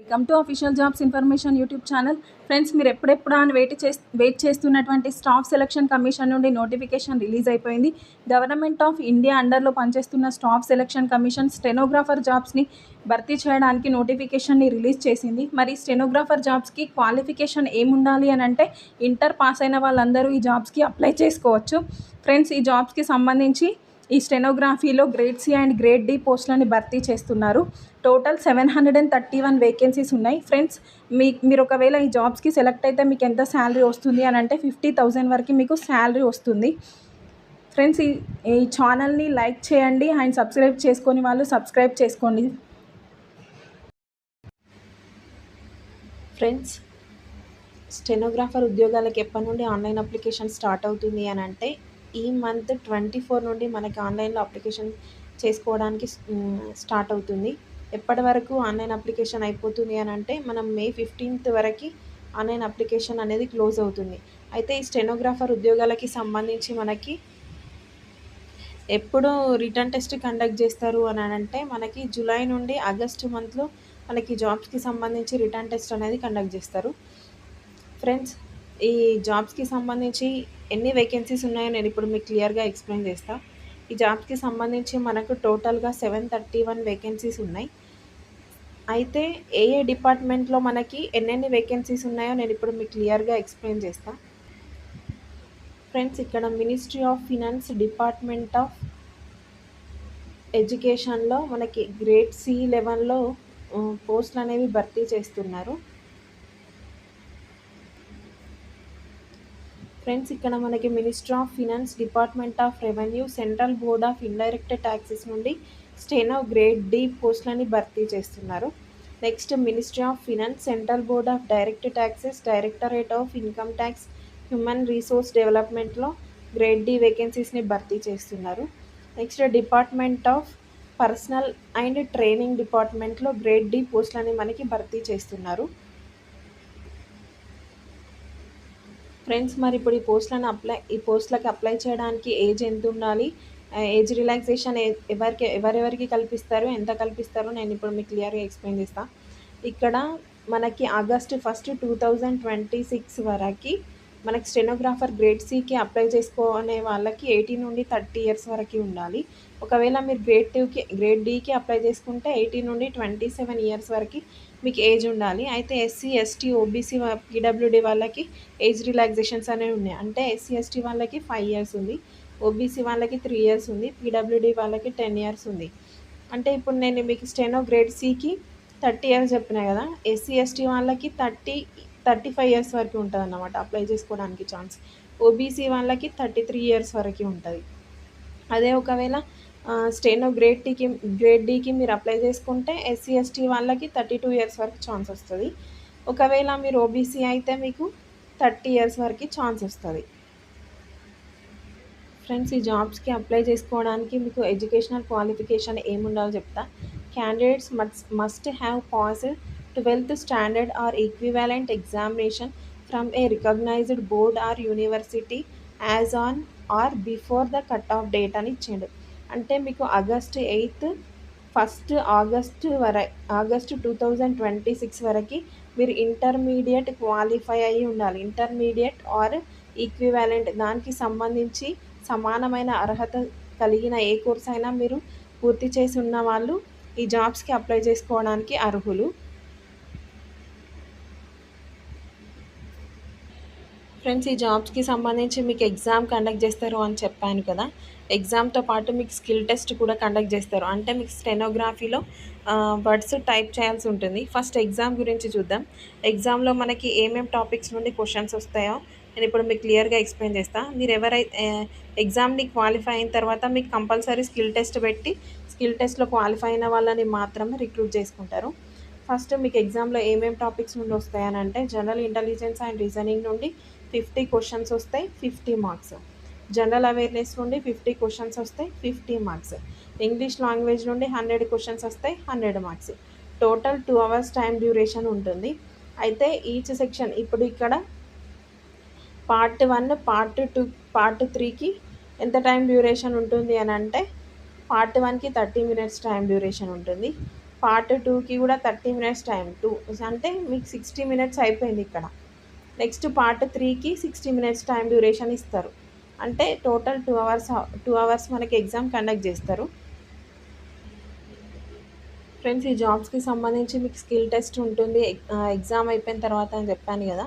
Welcome to official jobs information YouTube channel. Friends, మీరు ఎప్పుడెప్పుడు అని వెయిట్ చేస్తున్నటువంటి స్టాఫ్ సెలక్షన్ కమిషన్ నుండి నోటిఫికేషన్ రిలీజ్ అయిపోయింది. గవర్నమెంట్ ఆఫ్ ఇండియా అండర్లో పనిచేస్తున్న స్టాఫ్ సెలక్షన్ కమిషన్ స్టెనోగ్రాఫర్ జాబ్స్ని భర్తీ చేయడానికి నోటిఫికేషన్ని రిలీజ్ చేసింది. మరి స్టెనోగ్రాఫర్ జాబ్స్కి క్వాలిఫికేషన్ ఏముండాలి అని అంటే ఇంటర్ పాస్ అయిన వాళ్ళందరూ ఈ జాబ్స్కి అప్లై చేసుకోవచ్చు. ఫ్రెండ్స్, ఈ జాబ్స్కి సంబంధించి ఈ స్టెనోగ్రఫీలో grade C and grade D పోస్టులని భర్తీ చేస్తున్నారు. టోటల్ 731 వేకెన్సీస్ ఉన్నాయి. ఫ్రెండ్స్, మీరు ఒకవేళ ఈ జాబ్స్కి సెలెక్ట్ అయితే మీకు ఎంత శాలరీ వస్తుంది అని అంటే 50,000 వరకు మీకు శాలరీ వస్తుంది. ఫ్రెండ్స్, ఈ ఛానల్ని లైక్ చేయండి అండ్ సబ్స్క్రైబ్ చేసుకొని వాళ్ళు సబ్స్క్రైబ్ చేసుకోండి. ఫ్రెండ్స్, స్టెనోగ్రాఫర్ ఉద్యోగాలకు ఎప్పటి నుండి ఆన్లైన్ అప్లికేషన్ స్టార్ట్ అవుతుంది అని అంటే ఈ మంత్ 24 నుండి మనకి ఆన్లైన్లో అప్లికేషన్ చేసుకోవడానికి స్టార్ట్ అవుతుంది. ఎప్పటి వరకు ఆన్లైన్ అప్లికేషన్ అయిపోతుంది అని అంటే మనం మే 15th వరకు ఆన్లైన్ అప్లికేషన్ అనేది క్లోజ్ అవుతుంది. అయితే ఈ స్టెనోగ్రాఫర్ ఉద్యోగాలకి సంబంధించి మనకి ఎప్పుడు రిటర్న్ టెస్ట్ కండక్ట్ చేస్తారు అని అంటే మనకి జూలై నుండి ఆగస్టు మంత్లో మనకి జాబ్స్కి సంబంధించి రిటర్న్ టెస్ట్ అనేది కండక్ట్ చేస్తారు. ఫ్రెండ్స్, ఈ జాబ్స్కి సంబంధించి ఎన్ని వేకెన్సీస్ ఉన్నాయో నేను ఇప్పుడు మీకు క్లియర్గా ఎక్స్ప్లెయిన్ చేస్తాను. ఈ జాబ్స్కి సంబంధించి మనకు టోటల్గా 731 వేకెన్సీస్ ఉన్నాయి. అయితే ఏ డిపార్ట్మెంట్లో మనకి ఎన్నెన్ని వేకెన్సీస్ ఉన్నాయో నేను ఇప్పుడు మీకు క్లియర్గా ఎక్స్ప్లెయిన్ చేస్తాను. ఫ్రెండ్స్, ఇక్కడ ministry of finance department of ఎడ్యుకేషన్లో మనకి గ్రేడ్ సి లెవెల్లో పోస్టులు అనేవి భర్తీ చేస్తున్నారు. ఫ్రెండ్స్, ఇక్కడ మనకి ministry of finance, department of revenue, central board of indirect taxes నుండి స్టెనో గ్రేడ్ డి పోస్టులని భర్తీ చేస్తున్నారు. Next, ministry of finance, central board of direct taxes, directorate of income tax, human resource డెవలప్మెంట్లో గ్రేడ్ డి వేకెన్సీస్ని భర్తీ చేస్తున్నారు. Next, department of personal and training డిపార్ట్మెంట్లో grade D పోస్టులని మనకి భర్తీ చేస్తున్నారు. ఫ్రెండ్స్, మరి ఇప్పుడు ఈ పోస్టులకి అప్లై చేయడానికి ఏజ్ ఎంత ఉండాలి, ఏజ్ రిలాక్సేషన్ ఎవరెవరికి కల్పిస్తారు, ఎంత కల్పిస్తారో నేను ఇప్పుడు మీకు క్లియర్గా ఎక్స్ప్లెయిన్ చేస్తాను. ఇక్కడ మనకి ఆగస్ట్ 1, 2026 వరకు మనకి స్టెనోగ్రాఫర్ గ్రేడ్ సికి అప్లై చేసుకునే వాళ్ళకి 18 నుండి 30 ఇయర్స్ వరకు ఉండాలి. ఒకవేళ మీరు గ్రేడ్ డికి అప్లై చేసుకుంటే 18 నుండి 27 ఇయర్స్ వరకు మీకు ఏజ్ ఉండాలి. అయితే ఎస్సీ, ఎస్టీ, ఓబీసీ, పీడబ్ల్యూడి వాళ్ళకి ఏజ్ రిలాక్సేషన్స్ అనేవి ఉన్నాయి. అంటే ఎస్సీ, ఎస్టీ వాళ్ళకి 5 ఇయర్స్ ఉంది, ఓబీసీ వాళ్ళకి 3 ఇయర్స్ ఉంది, పీడబ్ల్యూడి వాళ్ళకి 10 ఇయర్స్ ఉంది. అంటే ఇప్పుడు నేను మీకు స్టెనో గ్రేడ్ సికి 30 ఇయర్స్ చెప్పినా కదా, ఎస్సీ, ఎస్టీ వాళ్ళకి 35 ఇయర్స్ వరకు ఉంటుంది అన్నమాట అప్లై చేసుకోవడానికి ఛాన్స్. ఓబీసీ వాళ్ళకి 33 ఇయర్స్ వరకు ఉంటుంది. అదే ఒకవేళ స్టెనో గ్రేడ్ డికి మీరు అప్లై చేసుకుంటే ఎస్సీ, ఎస్టీ వాళ్ళకి 32 ఇయర్స్ వరకు ఛాన్స్ వస్తుంది. ఒకవేళ మీరు ఓబీసీ అయితే మీకు 30 ఇయర్స్ వరకు ఛాన్స్ వస్తుంది. ఫ్రెండ్స్, ఈ జాబ్స్కి అప్లై చేసుకోవడానికి మీకు ఎడ్యుకేషనల్ క్వాలిఫికేషన్ ఏముండాలో చెప్తా. Candidates must have passed 12th standard or equivalent examination from a recognized board or university as on or before the cut off date అని ఇచ్చిండు. అంటే మీకు ఆగస్ట్ 8th, 1st ఆగస్ట్ 2026 వరకు మీరు ఇంటర్మీడియట్ క్వాలిఫై అయ్యి ఉండాలి. ఇంటర్మీడియట్ ఆర్ ఈక్వివాలెంట్ దానికి సంబంధించి సమానమైన అర్హత కలిగిన ఏ కోర్స్ అయినా మీరు పూర్తి చేసి ఉన్న వాళ్ళు ఈ జాబ్స్కి అప్లై చేసుకోవడానికి అర్హులు. ఫ్రెండ్స్, ఈ జాబ్స్కి సంబంధించి మీకు ఎగ్జామ్ కండక్ట్ చేస్తారు అని చెప్పాను కదా, ఎగ్జామ్తో పాటు మీకు స్కిల్ టెస్ట్ కూడా కండక్ట్ చేస్తారు. అంటే మీకు స్టెనోగ్రఫీలో వర్డ్స్ టైప్ చేయాల్సి ఉంటుంది. ఫస్ట్ ఎగ్జామ్ గురించి చూద్దాం. ఎగ్జామ్లో మనకి ఏమేమి టాపిక్స్ నుండి క్వశ్చన్స్ వస్తాయో నేను ఇప్పుడు మీకు క్లియర్గా ఎక్స్ప్లెయిన్ చేస్తాను. మీరు ఎవరైతే ఎగ్జామ్ని క్వాలిఫై అయిన తర్వాత మీకు కంపల్సరీ స్కిల్ టెస్ట్ పెట్టి స్కిల్ టెస్ట్లో క్వాలిఫై అయిన వాళ్ళని మాత్రమే రిక్రూట్ చేసుకుంటారు. ఫస్ట్ మీకు ఎగ్జామ్లో ఏమేమి టాపిక్స్ నుండి వస్తాయని అంటే జనరల్ ఇంటెలిజెన్స్ అండ్ రీజనింగ్ నుండి 50 క్వశ్చన్స్ వస్తాయి, 50 మార్క్స్. జనరల్ అవేర్నెస్ నుండి 50 క్వశ్చన్స్ వస్తాయి, 50 మార్క్స్. ఇంగ్లీష్ లాంగ్వేజ్ నుండి 100 క్వశ్చన్స్ వస్తాయి, 100 marks. Total 2 hours time duration ఉంటుంది. అయితే ఈచ్ సెక్షన్ ఇప్పుడు ఇక్కడ పార్ట్ 1, పార్ట్ 2, పార్ట్ 3కి ఎంత టైం డ్యూరేషన్ ఉంటుంది అని అంటే పార్ట్ 1కి 30 minutes టైం డ్యూరేషన్ ఉంటుంది, పార్ట్ 2కి కూడా 30 మినిట్స్ టైం అంటే మీకు 60 మినిట్స్ అయిపోయింది ఇక్కడ. నెక్స్ట్ పార్ట్ 3కి 60 మినిట్స్ టైం డ్యూరేషన్ ఇస్తారు. అంటే టోటల్ 2 అవర్స్ మనకి ఎగ్జామ్ కండక్ట్ చేస్తారు. ఫ్రెండ్స్, ఈ జాబ్స్కి సంబంధించి మీకు స్కిల్ టెస్ట్ ఉంటుంది. ఎగ్జామ్ అయిపోయిన తర్వాత అని చెప్పాను కదా,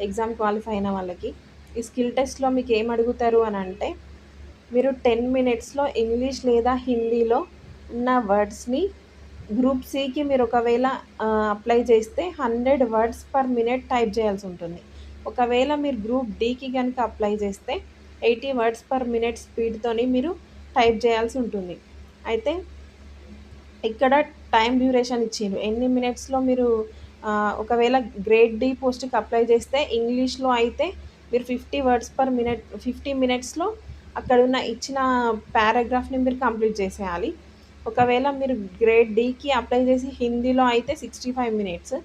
ఎగ్జామ్ క్వాలిఫై అయిన వాళ్ళకి ఈ స్కిల్ టెస్ట్లో మీకు ఏం అడుగుతారు అని అంటే, మీరు 10 మినిట్స్లో ఇంగ్లీష్ లేదా హిందీలో ఉన్న వర్డ్స్ని గ్రూప్ సికి మీరు ఒకవేళ అప్లై చేస్తే 100 వర్డ్స్ పర్ మినిట్ టైప్ చేయాల్సి ఉంటుంది. ఒకవేళ మీరు గ్రూప్ డికి కనుక అప్లై చేస్తే 80 వర్డ్స్ పర్ మినిట్ స్పీడ్తోని మీరు టైప్ చేయాల్సి ఉంటుంది. అయితే ఇక్కడ టైం డ్యూరేషన్ ఇచ్చిండ్రు. ఎన్ని మినిట్స్లో మీరు ఒకవేళ గ్రేడ్ డి పోస్ట్కి అప్లై చేస్తే ఇంగ్లీష్లో అయితే మీరు 50 వర్డ్స్ పర్ మినిట్ 50 మినిట్స్లో అక్కడున్న ఇచ్చిన పారాగ్రాఫ్ని మీరు కంప్లీట్ చేసేయాలి. ఒకవేళ మీరు గ్రేడ్ డికి అప్లై చేసి హిందీలో అయితే 65 మినిట్స్,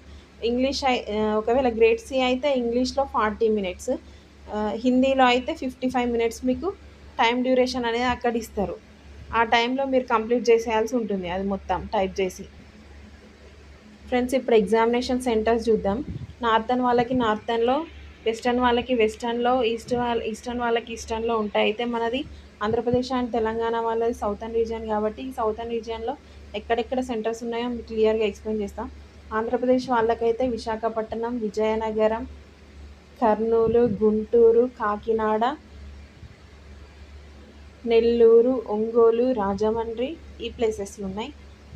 ఒకవేళ గ్రేడ్ సి అయితే ఇంగ్లీష్లో 40 మినిట్స్, హిందీలో అయితే 55 మినిట్స్ మీకు టైం డ్యూరేషన్ అనేది అక్కడ ఇస్తారు. ఆ టైంలో మీరు కంప్లీట్ చేసేయాల్సి ఉంటుంది అది మొత్తం టైప్ చేసి. ఫ్రెండ్స్, ఇప్పుడు ఎగ్జామినేషన్ సెంటర్స్ చూద్దాం. నార్థన్ వాళ్ళకి నార్థన్లో, వెస్టర్న్ వాళ్ళకి వెస్టర్న్లో, ఈస్టర్న్ వాళ్ళకి ఈస్టర్న్లో ఉంటాయి. అయితే మనది ఆంధ్రప్రదేశ్ అండ్ తెలంగాణ వాళ్ళది సౌతర్న్ రీజియన్ కాబట్టి ఈ సౌతర్న్ రీజియన్లో ఎక్కడెక్కడ సెంటర్స్ ఉన్నాయో మీకు క్లియర్గా ఎక్స్ప్లెయిన్ చేస్తాం. ఆంధ్రప్రదేశ్ వాళ్ళకైతే విశాఖపట్నం, విజయనగరం, కర్నూలు, గుంటూరు, కాకినాడ, నెల్లూరు, ఒంగోలు, రాజమండ్రి ఈ ప్లేసెస్లు ఉన్నాయి.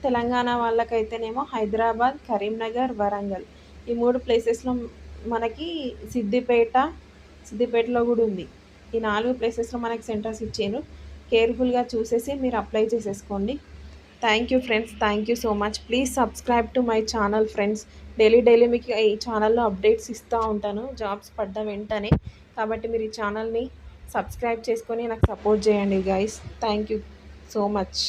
తెలంగాణ వాళ్ళకైతేనేమో హైదరాబాద్, కరీంనగర్, వరంగల్ ఈ 3 ప్లేసెస్లో మనకి సిద్దిపేటలో కూడా ఉంది. ఈ 4 ప్లేసెస్లో మనకి సెంటర్స్ ఇచ్చారు. కేర్ఫుల్గా చూసేసి మీరు అప్లై చేసేసుకోండి. Thank you friends, thank you so much. Please subscribe to my channel friends. Daily మీకు ఈ ఛానల్లో అప్డేట్స్ ఇస్తూ ఉంటాను జాబ్స్ పడ్డ వెంటనే. కాబట్టి మీరు ఈ ఛానల్ని సబ్స్క్రైబ్ చేసుకొని నాకు సపోర్ట్ చేయండి guys. Thank you so much.